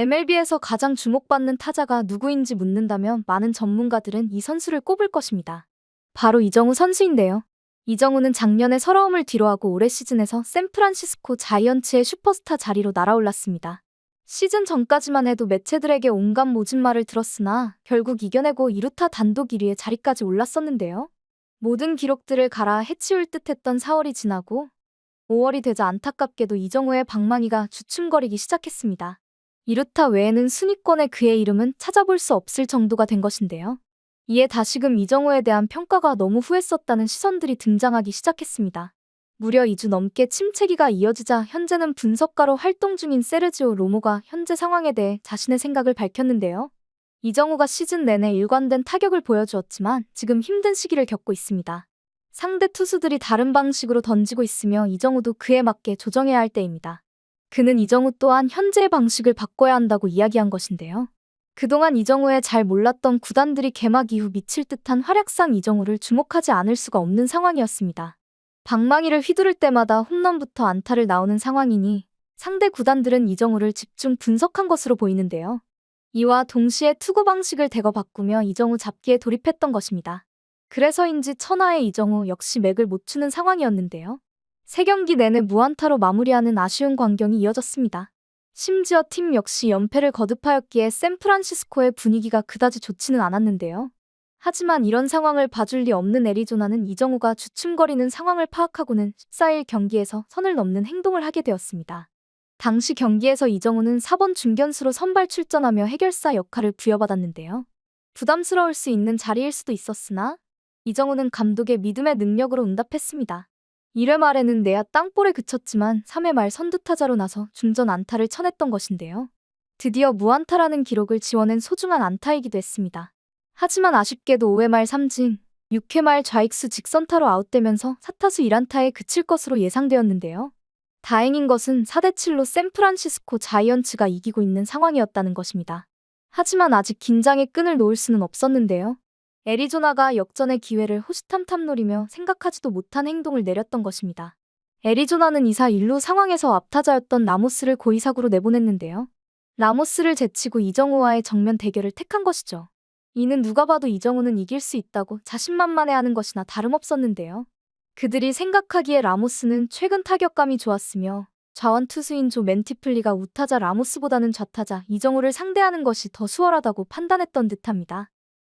MLB에서 가장 주목받는 타자가 누구인지 묻는다면 많은 전문가들은 이 선수를 꼽을 것입니다. 바로 이정우 선수인데요. 이정우는 작년에 서러움을 뒤로하고 올해 시즌에서 샌프란시스코 자이언츠의 슈퍼스타 자리로 날아올랐습니다. 시즌 전까지만 해도 매체들에게 온갖 모진 말을 들었으나 결국 이겨내고 2루타 단독 1위의 자리까지 올랐었는데요. 모든 기록들을 갈아 해치울 듯했던 4월이 지나고 5월이 되자 안타깝게도 이정우의 방망이가 주춤거리기 시작했습니다. 2루타 외에는 순위권에 그의 이름은 찾아볼 수 없을 정도가 된 것인데요. 이에 다시금 이정우에 대한 평가가 너무 후했었다는 시선들이 등장하기 시작했습니다. 무려 2주 넘게 침체기가 이어지자 현재는 분석가로 활동 중인 세르지오 로모가 현재 상황에 대해 자신의 생각을 밝혔는데요. 이정우가 시즌 내내 일관된 타격을 보여주었지만 지금 힘든 시기를 겪고 있습니다. 상대 투수들이 다른 방식으로 던지고 있으며 이정우도 그에 맞게 조정해야 할 때입니다. 그는 이정우 또한 현재의 방식을 바꿔야 한다고 이야기한 것인데요. 그동안 이정우의 잘 몰랐던 구단들이 개막 이후 미칠 듯한 활약상 이정우를 주목하지 않을 수가 없는 상황이었습니다. 방망이를 휘두를 때마다 홈런부터 안타를 나오는 상황이니 상대 구단들은 이정우를 집중 분석한 것으로 보이는데요. 이와 동시에 투구 방식을 대거 바꾸며 이정우 잡기에 돌입했던 것입니다. 그래서인지 천하의 이정우 역시 맥을 못 추는 상황이었는데요. 3경기 내내 무안타로 마무리하는 아쉬운 광경이 이어졌습니다. 심지어 팀 역시 연패를 거듭하였기에 샌프란시스코의 분위기가 그다지 좋지는 않았는데요. 하지만 이런 상황을 봐줄 리 없는 애리조나는 이정우가 주춤거리는 상황을 파악하고는 14일 경기에서 선을 넘는 행동을 하게 되었습니다. 당시 경기에서 이정우는 4번 중견수로 선발 출전하며 해결사 역할을 부여받았는데요. 부담스러울 수 있는 자리일 수도 있었으나 이정우는 감독의 믿음의 능력으로 응답했습니다. 1회 말에는 내야 땅볼에 그쳤지만 3회 말 선두타자로 나서 중전 안타를 쳐냈던 것인데요. 드디어 무안타라는 기록을 지워낸 소중한 안타이기도 했습니다. 하지만 아쉽게도 5회 말 삼진, 6회 말 좌익수 직선타로 아웃되면서 4타수 1안타에 그칠 것으로 예상되었는데요. 다행인 것은 4대7로 샌프란시스코 자이언츠가 이기고 있는 상황이었다는 것입니다. 하지만 아직 긴장의 끈을 놓을 수는 없었는데요. 애리조나가 역전의 기회를 호시탐탐 노리며 생각하지도 못한 행동을 내렸던 것입니다. 애리조나는 2사 1루 상황에서 앞타자였던 라모스를 고의사구로 내보냈는데요. 라모스를 제치고 이정우와의 정면 대결을 택한 것이죠. 이는 누가 봐도 이정우는 이길 수 있다고 자신만만해하는 것이나 다름없었는데요. 그들이 생각하기에 라모스는 최근 타격감이 좋았으며 좌완 투수인 조 맨티플리가 우타자 라모스보다는 좌타자 이정우를 상대하는 것이 더 수월하다고 판단했던 듯합니다.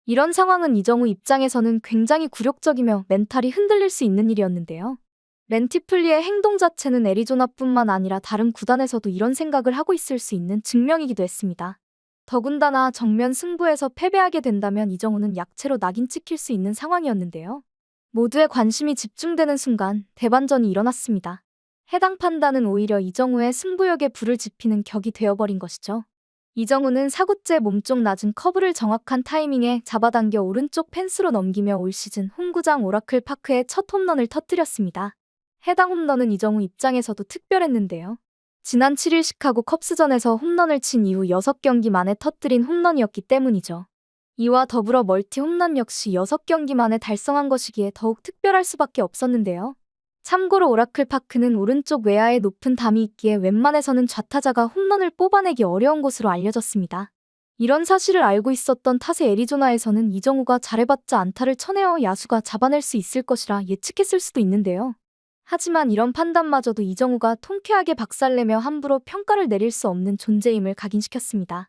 이런 상황은 이정우 입장에서는 굉장히 굴욕적이며 멘탈이 흔들릴 수 있는 일이었는데요. 맨티플리의 행동 자체는 애리조나뿐만 아니라 다른 구단에서도 이런 생각을 하고 있을 수 있는 증명이기도 했습니다. 더군다나 정면 승부에서 패배하게 된다면 이정우는 약체로 낙인 찍힐 수 있는 상황이었는데요. 모두의 관심이 집중되는 순간 대반전이 일어났습니다. 해당 판단은 오히려 이정우의 승부욕에 불을 지피는 격이 되어버린 것이죠. 이정우는 4구째 몸쪽 낮은 커브를 정확한 타이밍에 잡아당겨 오른쪽 펜스로 넘기며 올 시즌 홈구장 오라클 파크에 첫 홈런을 터뜨렸습니다. 해당 홈런은 이정우 입장에서도 특별했는데요. 지난 7일 시카고 컵스전에서 홈런을 친 이후 6경기 만에 터뜨린 홈런이었기 때문이죠. 이와 더불어 멀티 홈런 역시 6경기 만에 달성한 것이기에 더욱 특별할 수밖에 없었는데요. 참고로 오라클 파크는 오른쪽 외야에 높은 담이 있기에 웬만해서는 좌타자가 홈런을 뽑아내기 어려운 곳으로 알려졌습니다. 이런 사실을 알고 있었던 탓에 애리조나에서는 이정우가 잘해봤자 안타를 쳐내어 야수가 잡아낼 수 있을 것이라 예측했을 수도 있는데요. 하지만 이런 판단마저도 이정우가 통쾌하게 박살내며 함부로 평가를 내릴 수 없는 존재임을 각인시켰습니다.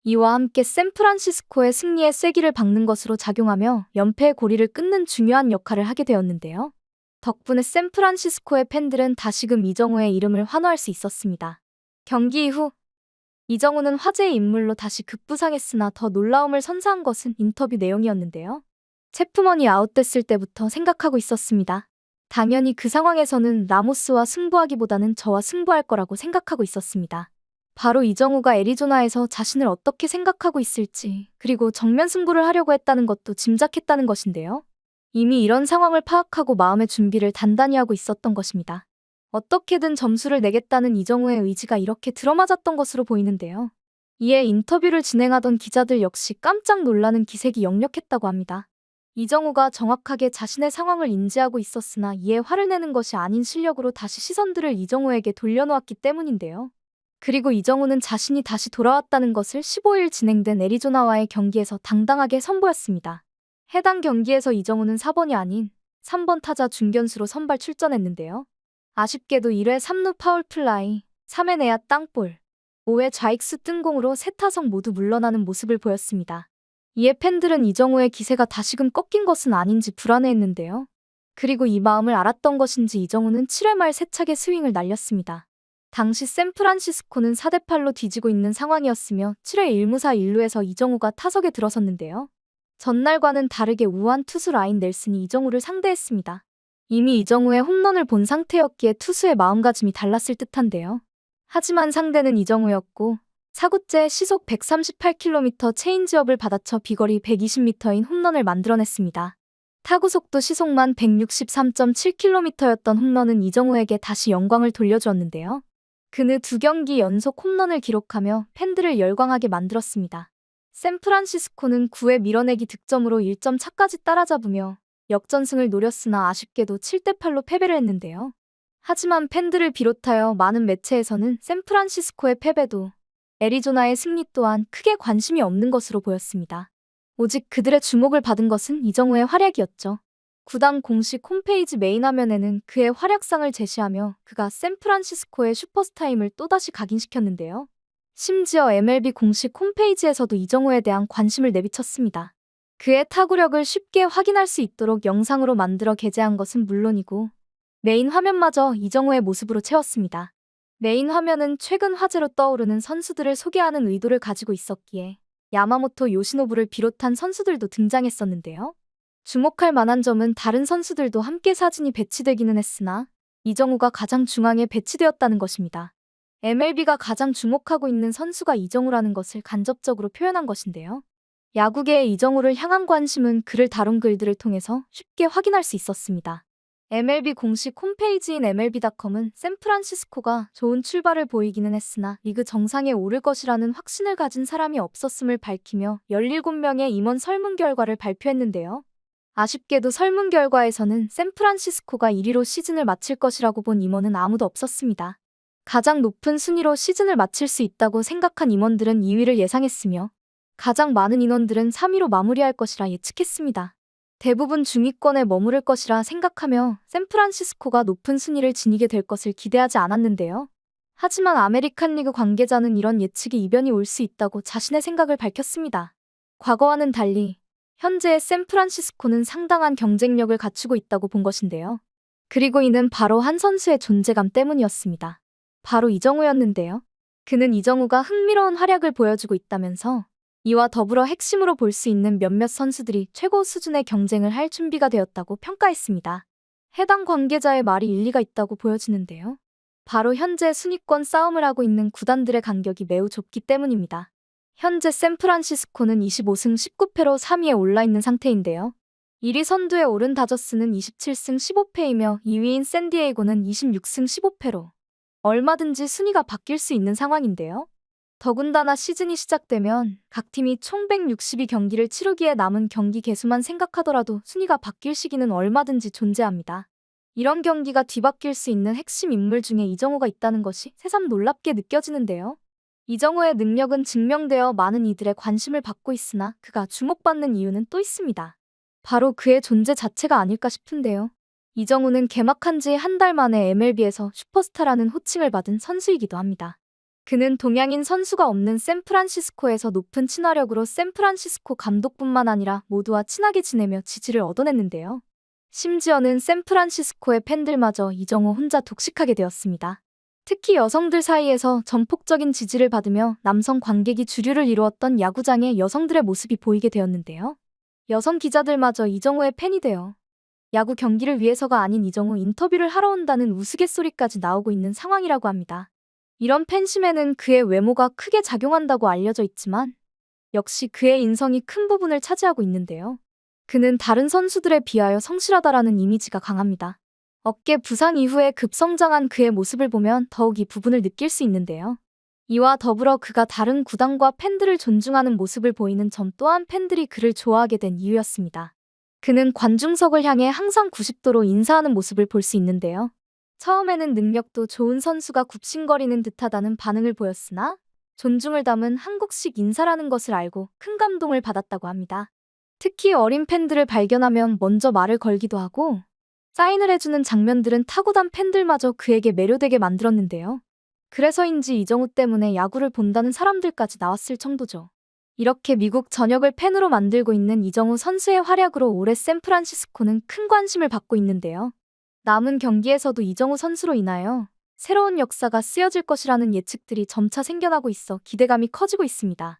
이와 함께 샌프란시스코의 승리에 쐐기를 박는 것으로 작용하며 연패의 고리를 끊는 중요한 역할을 하게 되었는데요. 덕분에 샌프란시스코의 팬들은 다시금 이정우의 이름을 환호할 수 있었습니다. 경기 이후 이정우는 화제의 인물로 다시 급부상했으나 더 놀라움을 선사한 것은 인터뷰 내용이었는데요. 체프먼이 아웃됐을 때부터 생각하고 있었습니다. 당연히 그 상황에서는 라모스와 승부하기보다는 저와 승부할 거라고 생각하고 있었습니다. 바로 이정우가 애리조나에서 자신을 어떻게 생각하고 있을지, 그리고 정면 승부를 하려고 했다는 것도 짐작했다는 것인데요. 이미 이런 상황을 파악하고 마음의 준비를 단단히 하고 있었던 것입니다. 어떻게든 점수를 내겠다는 이정우의 의지가 이렇게 들어맞았던 것으로 보이는데요. 이에 인터뷰를 진행하던 기자들 역시 깜짝 놀라는 기색이 역력했다고 합니다. 이정우가 정확하게 자신의 상황을 인지하고 있었으나 이에 화를 내는 것이 아닌 실력으로 다시 시선들을 이정우에게 돌려놓았기 때문인데요. 그리고 이정우는 자신이 다시 돌아왔다는 것을 15일 진행된 애리조나와의 경기에서 당당하게 선보였습니다. 해당 경기에서 이정우는 4번이 아닌 3번 타자 중견수로 선발 출전했는데요. 아쉽게도 1회 3루 파울플라이, 3회 내야 땅볼, 5회 좌익수 뜬공으로 세 타석 모두 물러나는 모습을 보였습니다. 이에 팬들은 이정우의 기세가 다시금 꺾인 것은 아닌지 불안해했는데요. 그리고 이 마음을 알았던 것인지 이정우는 7회 말 세차게 스윙을 날렸습니다. 당시 샌프란시스코는 4대8로 뒤지고 있는 상황이었으며 7회 1무사 1루에서 이정우가 타석에 들어섰는데요. 전날과는 다르게 우한 투수 라인 넬슨이 이정우를 상대했습니다. 이미 이정우의 홈런을 본 상태였기에 투수의 마음가짐이 달랐을 듯한데요. 하지만 상대는 이정우였고 4구째 시속 138km 체인지업을 받아쳐 비거리 120m인 홈런을 만들어냈습니다. 타구 속도 시속만 163.7km였던 홈런은 이정우에게 다시 영광을 돌려주었는데요. 그는 2경기 연속 홈런을 기록하며 팬들을 열광하게 만들었습니다. 샌프란시스코는 9회 밀어내기 득점으로 1점 차까지 따라잡으며 역전승을 노렸으나 아쉽게도 7대8로 패배를 했는데요. 하지만 팬들을 비롯하여 많은 매체에서는 샌프란시스코의 패배도 애리조나의 승리 또한 크게 관심이 없는 것으로 보였습니다. 오직 그들의 주목을 받은 것은 이정우의 활약이었죠. 구단 공식 홈페이지 메인 화면에는 그의 활약상을 제시하며 그가 샌프란시스코의 슈퍼스타임을 또다시 각인시켰는데요. 심지어 MLB 공식 홈페이지에서도 이정우에 대한 관심을 내비쳤습니다. 그의 타구력을 쉽게 확인할 수 있도록 영상으로 만들어 게재한 것은 물론이고 메인 화면마저 이정우의 모습으로 채웠습니다. 메인 화면은 최근 화제로 떠오르는 선수들을 소개하는 의도를 가지고 있었기에 야마모토 요시노부를 비롯한 선수들도 등장했었는데요. 주목할 만한 점은 다른 선수들도 함께 사진이 배치되기는 했으나 이정우가 가장 중앙에 배치되었다는 것입니다. MLB가 가장 주목하고 있는 선수가 이정우라는 것을 간접적으로 표현한 것인데요. 야구계의 이정우를 향한 관심은 그를 다룬 글들을 통해서 쉽게 확인할 수 있었습니다. MLB 공식 홈페이지인 MLB.com은 샌프란시스코가 좋은 출발을 보이기는 했으나 리그 정상에 오를 것이라는 확신을 가진 사람이 없었음을 밝히며 17명의 임원 설문 결과를 발표했는데요. 아쉽게도 설문 결과에서는 샌프란시스코가 1위로 시즌을 마칠 것이라고 본 임원은 아무도 없었습니다. 가장 높은 순위로 시즌을 마칠 수 있다고 생각한 임원들은 2위를 예상했으며 가장 많은 인원들은 3위로 마무리할 것이라 예측했습니다. 대부분 중위권에 머무를 것이라 생각하며 샌프란시스코가 높은 순위를 지니게 될 것을 기대하지 않았는데요. 하지만 아메리칸 리그 관계자는 이런 예측이 이변이 올 수 있다고 자신의 생각을 밝혔습니다. 과거와는 달리 현재의 샌프란시스코는 상당한 경쟁력을 갖추고 있다고 본 것인데요. 그리고 이는 바로 한 선수의 존재감 때문이었습니다. 바로 이정우였는데요. 그는 이정우가 흥미로운 활약을 보여주고 있다면서 이와 더불어 핵심으로 볼 수 있는 몇몇 선수들이 최고 수준의 경쟁을 할 준비가 되었다고 평가했습니다. 해당 관계자의 말이 일리가 있다고 보여지는데요. 바로 현재 순위권 싸움을 하고 있는 구단들의 간격이 매우 좁기 때문입니다. 현재 샌프란시스코는 25승 19패로 3위에 올라 있는 상태인데요. 1위 선두에 오른 다저스는 27승 15패이며 2위인 샌디에이고는 26승 15패로 얼마든지 순위가 바뀔 수 있는 상황인데요. 더군다나 시즌이 시작되면 각 팀이 총 162경기를 치르기에 남은 경기 개수만 생각하더라도 순위가 바뀔 시기는 얼마든지 존재합니다. 이런 경기가 뒤바뀔 수 있는 핵심 인물 중에 이정우가 있다는 것이 새삼 놀랍게 느껴지는데요. 이정우의 능력은 증명되어 많은 이들의 관심을 받고 있으나 그가 주목받는 이유는 또 있습니다. 바로 그의 존재 자체가 아닐까 싶은데요. 이정우는 개막한 지 한 달 만에 MLB에서 슈퍼스타라는 호칭을 받은 선수이기도 합니다. 그는 동양인 선수가 없는 샌프란시스코에서 높은 친화력으로 샌프란시스코 감독뿐만 아니라 모두와 친하게 지내며 지지를 얻어냈는데요. 심지어는 샌프란시스코의 팬들마저 이정우 혼자 독식하게 되었습니다. 특히 여성들 사이에서 전폭적인 지지를 받으며 남성 관객이 주류를 이루었던 야구장에 여성들의 모습이 보이게 되었는데요. 여성 기자들마저 이정우의 팬이 되어 야구 경기를 위해서가 아닌 이정우 인터뷰를 하러 온다는 우스갯소리까지 나오고 있는 상황이라고 합니다. 이런 팬심에는 그의 외모가 크게 작용한다고 알려져 있지만 역시 그의 인성이 큰 부분을 차지하고 있는데요. 그는 다른 선수들에 비하여 성실하다라는 이미지가 강합니다. 어깨 부상 이후에 급성장한 그의 모습을 보면 더욱 이 부분을 느낄 수 있는데요. 이와 더불어 그가 다른 구단과 팬들을 존중하는 모습을 보이는 점 또한 팬들이 그를 좋아하게 된 이유였습니다. 그는 관중석을 향해 항상 90도로 인사하는 모습을 볼 수 있는데요. 처음에는 능력도 좋은 선수가 굽신거리는 듯하다는 반응을 보였으나 존중을 담은 한국식 인사라는 것을 알고 큰 감동을 받았다고 합니다. 특히 어린 팬들을 발견하면 먼저 말을 걸기도 하고 사인을 해주는 장면들은 타고난 팬들마저 그에게 매료되게 만들었는데요. 그래서인지 이정우 때문에 야구를 본다는 사람들까지 나왔을 정도죠. 이렇게 미국 전역을 팬으로 만들고 있는 이정우 선수의 활약으로 올해 샌프란시스코는 큰 관심을 받고 있는데요. 남은 경기에서도 이정우 선수로 인하여 새로운 역사가 쓰여질 것이라는 예측들이 점차 생겨나고 있어 기대감이 커지고 있습니다.